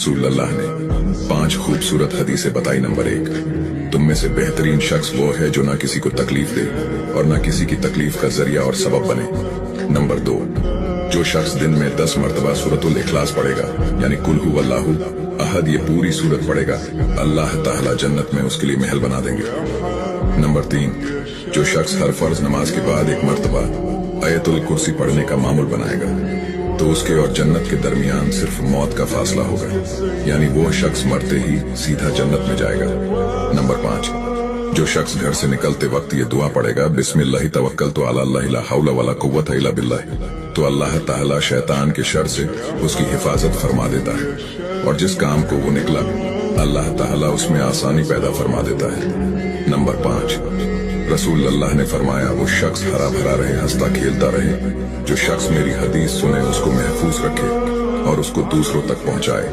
रसूल अल्लाह ने 5 खूबसूरत हदीसें बताई। नंबर 1, तुम में से बेहतरीन शख्स वो है जो ना किसी को तकलीफ दे और ना किसी की तकलीफ का जरिया और सबब बने। नंबर 2, जो शख्स दिन में 10 मरतबा सूरतुल इखलास पढ़ेगा, यानी कुल हु अल्लाहु अहद, ये पूरी सूरत पढ़ेगा, अल्लाह ताला जन्नत में उसके लिए महल बना देंगे। नंबर 3, जो शख्स हर फर्ज नमाज के बाद 1 मरतबा आयतुल कुर्सी पढ़ने का मामूल बनाएगा, तो उसके और जन्नत के दरमियान सिर्फ मौत का फासला होगा, यानी वो शख्स मरते ही सीधा जन्नत में जाएगा। नंबर 5, जो शख्स घर से निकलते वक्त ये दुआ पढ़ेगा, बिस्मिल्लाहि तवक्कलतु अला अल्लाह ला हौला वला कुव्वता इल्ला बिल्लाह, तो अल्लाह ताला शैतान के शर से उसकी हिफाजत फरमा देता है और जिस काम को वो निकला अल्लाह ताला उसमें आसानी पैदा फरमा देता है। नंबर 5, रसूल अल्लाह ने फरमाया, वो शख्स हरा भरा रहे, हंसता खेलता रहे, जो शख्स मेरी हदीस सुने उसको महफूज रखे और उसको दूसरों तक पहुंचाए।